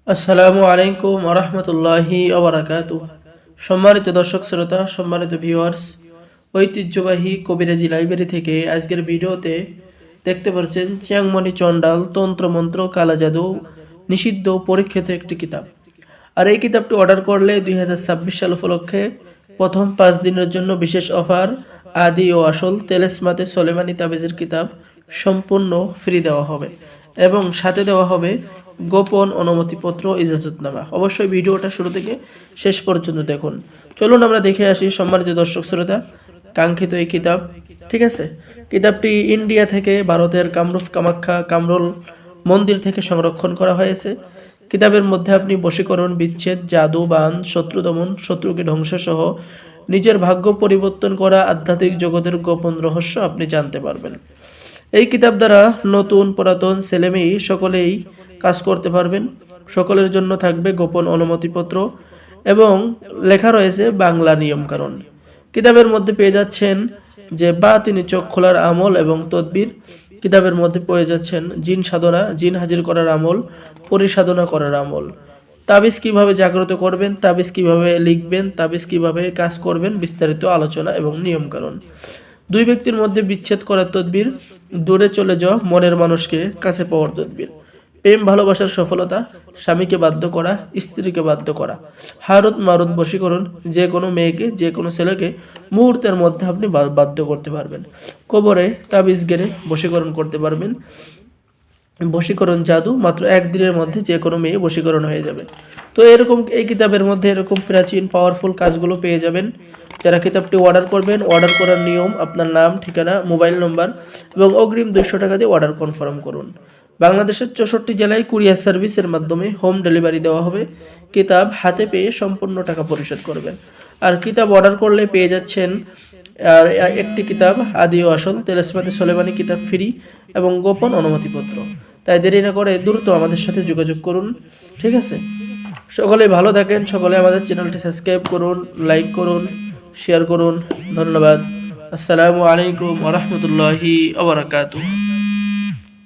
আসসালামু আলাইকুম আরহামতুল্লাহি ওবারাকাতু। সম্মানিত দর্শক শ্রোতা, সম্মানিত ভিউয়ার্স, ঐতিহ্যবাহী কবিরাজি লাইব্রেরি থেকে আজকের ভিডিওতে দেখতে পাচ্ছেন চ্যাংমণি চণ্ডাল তন্ত্রমন্ত্র কালা জাদু নিষিদ্ধ পরীক্ষিত একটি কিতাব। আর এই কিতাবটি অর্ডার করলে 2026 সাল উপলক্ষে প্রথম 5 দিনের জন্য বিশেষ অফার আদি ও আসল তেলেসমাতে সোলেমানি তাবিজের কিতাব সম্পূর্ণ ফ্রি দেওয়া হবে এবং সাথে দেওয়া হবে গোপন অনুমতিপত্র ইজাজতনামা। অবশ্যই ভিডিওটা শুরু থেকে শেষ পর্যন্ত দেখুন। চলুন আমরা দেখে আসি সম্মানিত দর্শক শ্রোতা কাঙ্ক্ষিত এই কিতাব। ঠিক আছে, কিতাবটি ইন্ডিয়া থেকে ভারতের কামরূপ কামাখ্যা কামরুল মন্দির থেকে সংরক্ষণ করা হয়েছে। কিতাবের মধ্যে আপনি বশীকরণ, বিচ্ছেদ, জাদু, বান, শত্রু দমন, শত্রুকে ধ্বংস সহ নিজের ভাগ্য পরিবর্তন করা আধ্যাত্মিক জগতের গোপন রহস্য আপনি জানতে পারবেন। এই কিতাব দ্বারা নতুন পুরাতন ছেলেমেয়ে সকলেই কাজ করতে পারবেন। সকলের জন্য থাকবে গোপন অনুমতিপত্র এবং লেখা রয়েছে বাংলা নিয়মকানুন। কিতাবের মধ্যে পেয়ে যাচ্ছেন যে তিনি চোখ খোলার আমল এবং তদবির। কিতাবের মধ্যে পেয়ে যাচ্ছেন জিন সাধনা, জিন হাজির করার আমল, পরিসাধনা করার আমল, তাবিজ কিভাবে জাগ্রত করবেন, তাবিজ কিভাবে লিখবেন, তাবিজ কিভাবে কাজ করবেন, বিস্তারিত আলোচনা এবং নিয়মকানুন। দুই ব্যক্তির মধ্যে বিচ্ছেদ করার তদবির, দূরে চলে যাওয়া মনের মানুষকে কাছে পাওয়ার তদবির, প্রেম ভালোবাসার সফলতা, স্বামীকে বাধ্য করা, স্ত্রীকে বাধ্য করা, হারত মারত বশীকরণ, যে কোনো মেয়েকে যে কোনো ছেলেকে মুহূর্তের মধ্যে আপনি বাধ্য করতে পারবেন। কবরে তাবিজ গেড়ে বশীকরণ করতে পারবেন। বশীকরণ জাদু মাত্র 1 দিনের মধ্যে যে কোনো মেয়ে বশীকরণ হয়ে যাবে। তো এরকম এই কিতাবের মধ্যে এরকম প্রাচীন পাওয়ারফুল কাজগুলো পেয়ে যাবেন। যারা কিতাবটি অর্ডার করবেন, অর্ডার করার নিয়ম আপনার নাম, ঠিকানা, মোবাইল নম্বর এবং অগ্রিম 200 টাকা দিয়ে অর্ডার কনফার্ম করুন। বাংলাদেশের 64 জেলায় কুরিয়ার সার্ভিসের মাধ্যমে হোম ডেলিভারি দেওয়া হবে। কিতাব হাতে পেয়ে সম্পূর্ণ টাকা পরিশোধ করবেন। আর কিতাব অর্ডার করলে পেয়ে যাচ্ছেন আর একটি কিতাব আদি ও আসল তেলেসমাতে সোলেমানি কিতাব ফ্রি এবং গোপন অনুমতিপত্র। তাই দেরি না করে দ্রুত আমাদের সাথে যোগাযোগ করুন। ঠিক আছে, সকলে ভালো থাকেন, সকলে আমাদের চ্যানেলটি সাবস্ক্রাইব করুন, লাইক করুন, শেয়ার করুন। ধন্যবাদ। আসসালামু আলাইকুম ওয়া রাহমাতুল্লাহি ওয়া বারাকাতুহু।